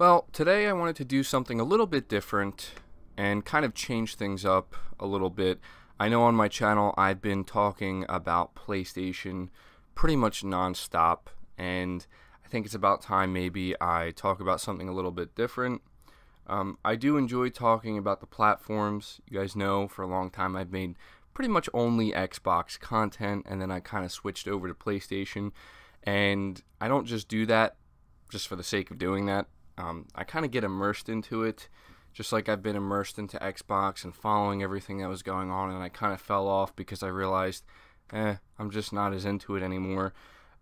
Well, today I wanted to do something a little bit different and kind of change things up a little bit. I know on my channel I've been talking about PlayStation pretty much non-stop, and I think it's about time maybe I talk about something a little bit different. I do enjoy talking about the platforms. You guys know for a long time I've made pretty much only Xbox content, and then I kind of switched over to PlayStation, and I don't just do that just for the sake of doing that. I kind of get immersed into it, just like I've been immersed into Xbox and following everything that was going on, and I kind of fell off because I realized, I'm just not as into it anymore.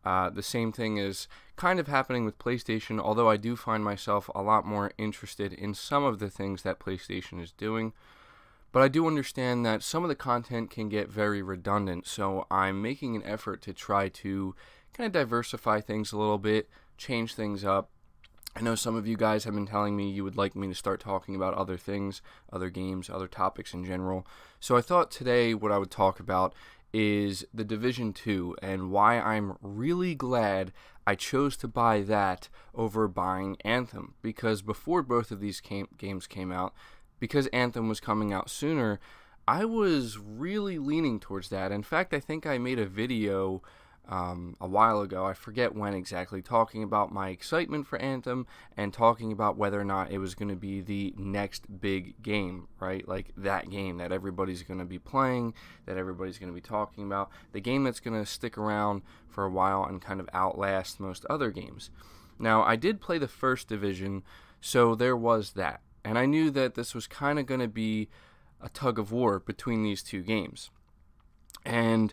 The same thing is kind of happening with PlayStation, although I do find myself a lot more interested in some of the things that PlayStation is doing. But I do understand that some of the content can get very redundant, so I'm making an effort to try to kind of diversify things a little bit, change things up. I know some of you guys have been telling me you would like me to start talking about other things, other games, other topics in general. So I thought today what I would talk about is The Division 2 and why I'm really glad I chose to buy that over buying Anthem. Because before both of these games came out, because Anthem was coming out sooner, I was really leaning towards that. In fact, I think I made a video a while ago, I forget when exactly, talking about my excitement for Anthem and talking about whether or not it was going to be the next big game, right? Like that game that everybody's going to be playing, that everybody's going to be talking about, the game that's going to stick around for a while and kind of outlast most other games. Now, I did play the first Division, so there was that. And I knew that this was kind of going to be a tug of war between these two games. And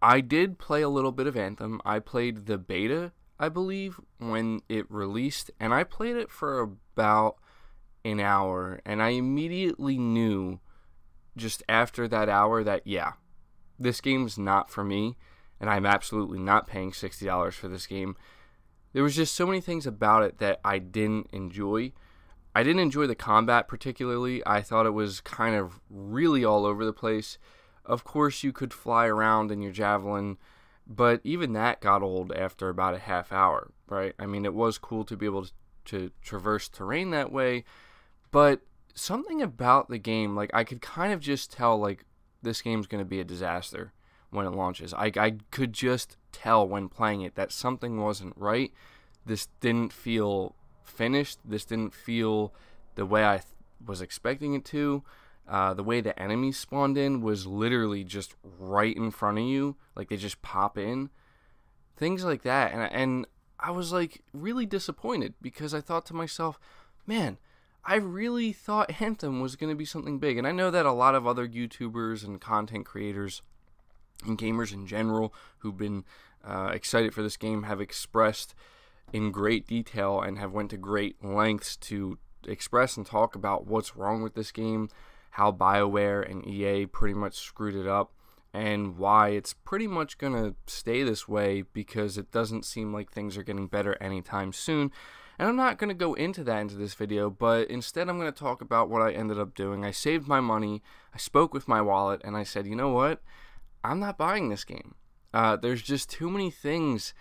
I did play a little bit of Anthem. I played the beta, I believe, when it released, and I played it for about an hour, and I immediately knew just after that hour that, yeah, this game's not for me, and I'm absolutely not paying $60 for this game. There was just so many things about it that I didn't enjoy. I didn't enjoy the combat particularly. I thought it was kind of really all over the place. Of course, you could fly around in your javelin, but even that got old after about a half hour, right? I mean, it was cool to be able to traverse terrain that way, but something about the game, like, I could kind of just tell, like, this game's going to be a disaster when it launches. I could just tell when playing it that something wasn't right. This didn't feel finished. This didn't feel the way I was expecting it to. The way the enemies spawned in was literally just right in front of you, like they just pop in, things like that, and I was like really disappointed because I thought to myself, man, I really thought Anthem was going to be something big. And I know that a lot of other YouTubers and content creators and gamers in general who've been excited for this game have expressed in great detail and have went to great lengths to express and talk about what's wrong with this game, how Bioware and EA pretty much screwed it up, and why it's pretty much going to stay this way because it doesn't seem like things are getting better anytime soon. And I'm not going to go into that into this video, but instead I'm going to talk about what I ended up doing. I saved my money, I spoke with my wallet, and I said, you know what? I'm not buying this game. There's just too many things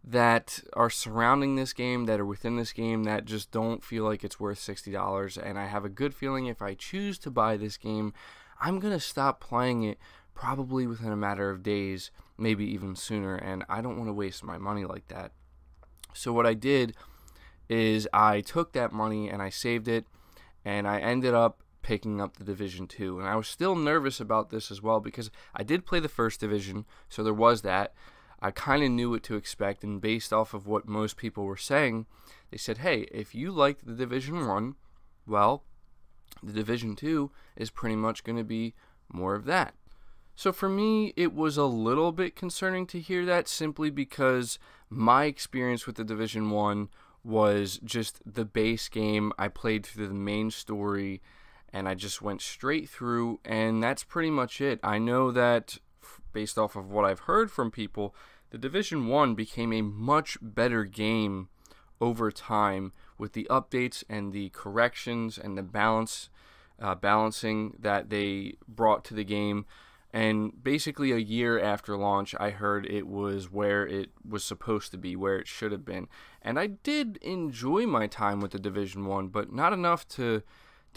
that are surrounding this game, that are within this game, that just don't feel like it's worth $60, and I have a good feeling if I choose to buy this game, I'm going to stop playing it probably within a matter of days, maybe even sooner, and I don't want to waste my money like that. So what I did is I took that money and I saved it, and I ended up picking up the Division 2, and I was still nervous about this as well because I did play the first Division, so there was that. I kind of knew what to expect, and based off of what most people were saying, they said, hey, if you liked the Division 1, well, the Division 2 is pretty much going to be more of that. So for me, it was a little bit concerning to hear that, simply because my experience with the Division 1 was just the base game. I played through the main story, and I just went straight through, and that's pretty much it. I know that based off of what I've heard from people, the Division 1 became a much better game over time with the updates and the corrections and the balancing that they brought to the game. And basically a year after launch, I heard it was where it was supposed to be, where it should have been. And I did enjoy my time with the Division 1, but not enough to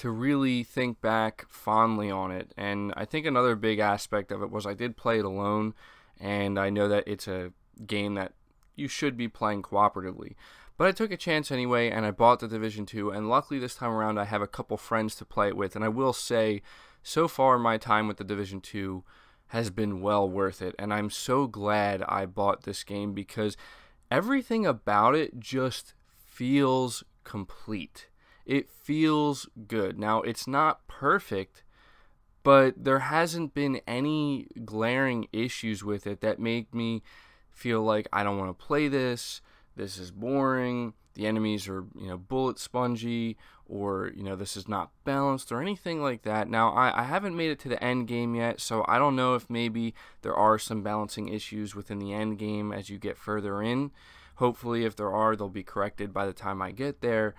really think back fondly on it. And I think another big aspect of it was I did play it alone, and I know that it's a game that you should be playing cooperatively. But I took a chance anyway, and I bought the Division 2, and luckily this time around I have a couple friends to play it with, and I will say, so far my time with the Division 2 has been well worth it, and I'm so glad I bought this game because everything about it just feels complete. It feels good. Now, it's not perfect, but there hasn't been any glaring issues with it that make me feel like I don't want to play this. This is boring. The enemies are, bullet spongy, or, this is not balanced or anything like that. Now, I haven't made it to the end game yet, so I don't know if maybe there are some balancing issues within the end game as you get further in. Hopefully, if there are, they'll be corrected by the time I get there.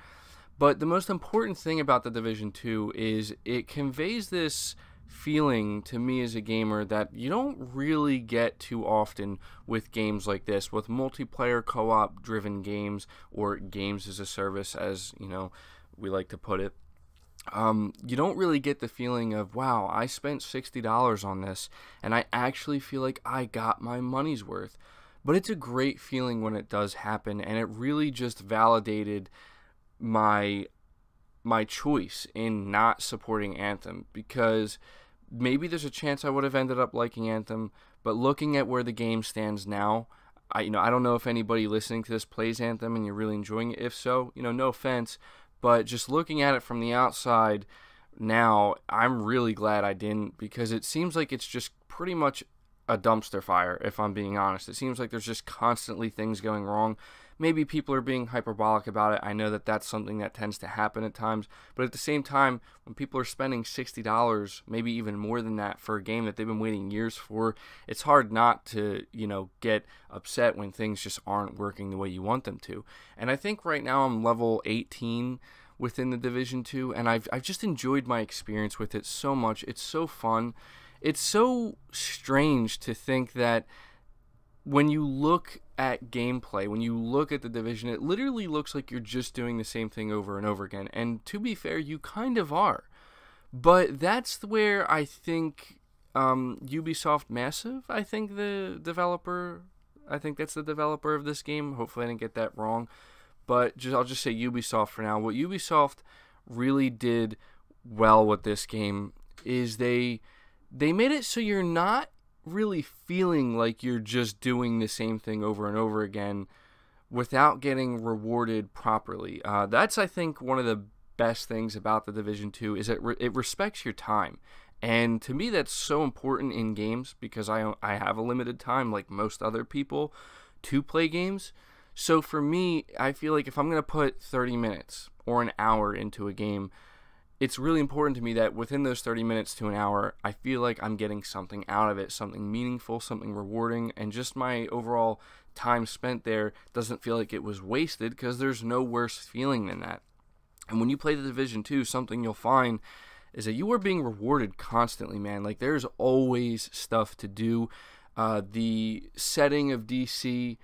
But the most important thing about the Division 2 is it conveys this feeling to me as a gamer that you don't really get too often with games like this, with multiplayer co-op driven games, or games as a service, as we like to put it. You don't really get the feeling of, wow, I spent $60 on this and I actually feel like I got my money's worth. But it's a great feeling when it does happen, and it really just validated my choice in not supporting Anthem, because maybe there's a chance I would have ended up liking Anthem, but looking at where the game stands now, I don't know if anybody listening to this plays Anthem and you're really enjoying it. If so, no offense, but just looking at it from the outside now, I'm really glad I didn't, because it seems like it's just pretty much a dumpster fire, if I'm being honest. It seems like there's just constantly things going wrong. Maybe people are being hyperbolic about it. I know that that's something that tends to happen at times. But at the same time, when people are spending $60, maybe even more than that, for a game that they've been waiting years for, it's hard not to, get upset when things just aren't working the way you want them to. And I think right now I'm level 18 within the Division 2, and I've just enjoyed my experience with it so much. It's so fun. It's so strange to think that when you look at gameplay, when you look at the Division, it literally looks like you're just doing the same thing over and over again. And to be fair, you kind of are. But that's where I think Ubisoft Massive, I think that's the developer of this game. Hopefully I didn't get that wrong. But I'll just say Ubisoft for now. What Ubisoft really did well with this game is they made it so you're not really feeling like you're just doing the same thing over and over again without getting rewarded properly. That's, I think, one of the best things about the Division 2 is that it respects your time. And to me, that's so important in games, because I have a limited time, like most other people, to play games. So for me, I feel like if I'm going to put 30 minutes or an hour into a game, it's really important to me that within those 30 minutes to an hour, I feel like I'm getting something out of it, something meaningful, something rewarding, and just my overall time spent there doesn't feel like it was wasted, because there's no worse feeling than that. And when you play the Division 2, something you'll find is that you are being rewarded constantly, man. Like, there's always stuff to do. The setting of DC,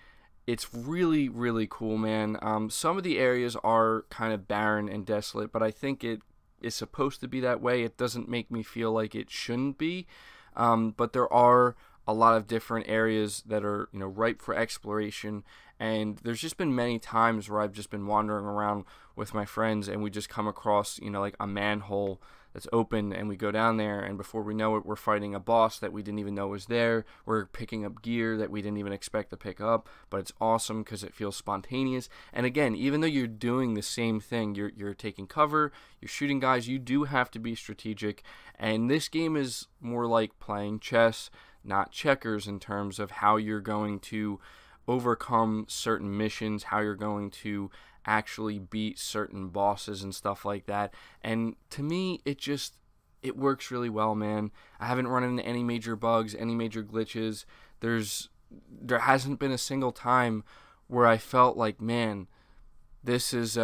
it's really, really cool, man. Some of the areas are kind of barren and desolate, but I think it is supposed to be that way. It doesn't make me feel like it shouldn't be, but there are a lot of different areas that are ripe for exploration, and there's just been many times where I've just been wandering around with my friends and we just come across like a manhole that's open, and we go down there, and before we know it, we're fighting a boss that we didn't even know was there. We're picking up gear that we didn't even expect to pick up, but it's awesome because it feels spontaneous. And again, even though you're doing the same thing, you're taking cover, you're shooting guys, you do have to be strategic. And this game is more like playing chess, not checkers, in terms of how you're going to overcome certain missions, how you're going to actually beat certain bosses and stuff like that. And to me, it works really well, man. I haven't run into any major bugs, any major glitches. There hasn't been a single time where I felt like, man, this was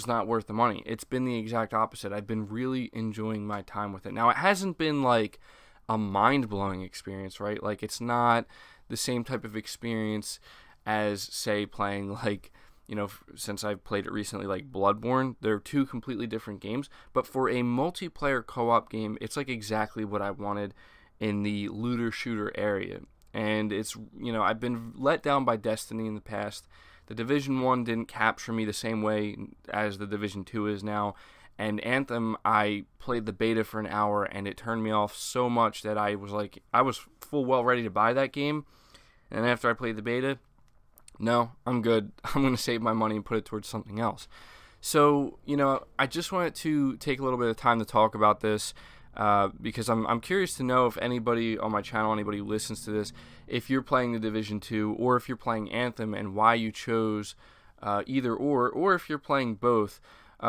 not worth the money. It's been the exact opposite. I've been really enjoying my time with it. Now, it hasn't been like a mind-blowing experience, right? Like, it's not the same type of experience as, say, playing, like, you know, since I've played it recently, like Bloodborne. They're two completely different games, but for a multiplayer co-op game, it's like exactly what I wanted in the looter shooter area. And it's, you know, I've been let down by Destiny in the past. The Division 1 didn't capture me the same way as the Division 2 is now. And Anthem, I played the beta for an hour and it turned me off so much that I was full well ready to buy that game. And after I played the beta, no, I'm good. I'm going to save my money and put it towards something else. So, you know, I just wanted to take a little bit of time to talk about this because I'm curious to know if anybody on my channel, anybody who listens to this, if you're playing the Division 2 or if you're playing Anthem and why you chose either or if you're playing both.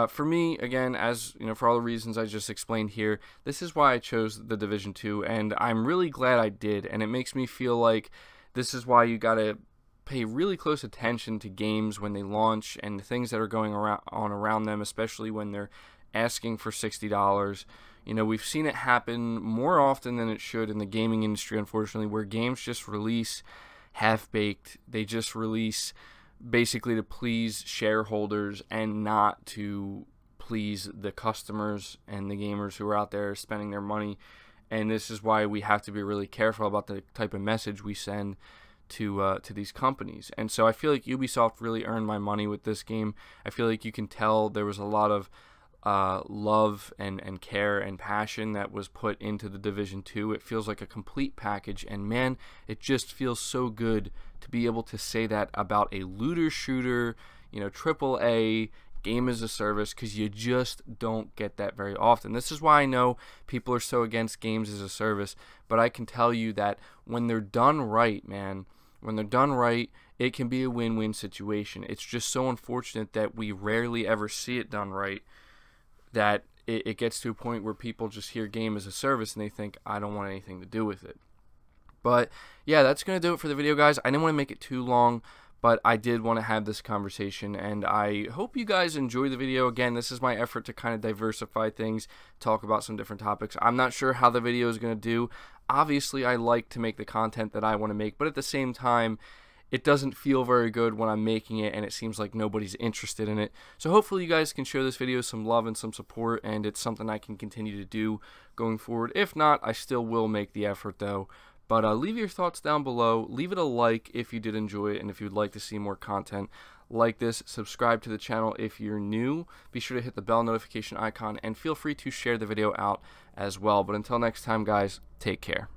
For me, again, as you know, for all the reasons I just explained here, this is why I chose the Division 2, and I'm really glad I did, and it makes me feel like this is why you gotta pay really close attention to games when they launch and the things that are going around them, especially when they're asking for $60. You know, we've seen it happen more often than it should in the gaming industry, unfortunately, where games just release half-baked. They just release basically to please shareholders and not to please the customers and the gamers who are out there spending their money. And this is why we have to be really careful about the type of message we send to these companies. And so I feel like Ubisoft really earned my money with this game. I feel like you can tell there was a lot of love and care and passion that was put into the Division 2. It feels like a complete package, and man, it just feels so good to be able to say that about a looter shooter, you know, AAA game as a service, because you just don't get that very often. This is why I know people are so against games as a service, but I can tell you that when they're done right, man, when they're done right, it can be a win-win situation. It's just so unfortunate that we rarely ever see it done right, that it gets to a point where people just hear game as a service and they think, I don't want anything to do with it. But yeah, that's going to do it for the video, guys. I didn't want to make it too long, but I did want to have this conversation, and I hope you guys enjoy the video. Again, this is my effort to kind of diversify things, talk about some different topics. I'm not sure how the video is going to do. Obviously, I like to make the content that I want to make, but at the same time, it doesn't feel very good when I'm making it and it seems like nobody's interested in it. So hopefully you guys can show this video some love and some support, and it's something I can continue to do going forward. If not, I still will make the effort though. But leave your thoughts down below. Leave it a like if you did enjoy it and if you'd like to see more content like this. Subscribe to the channel if you're new. Be sure to hit the bell notification icon and feel free to share the video out as well. But until next time, guys, take care.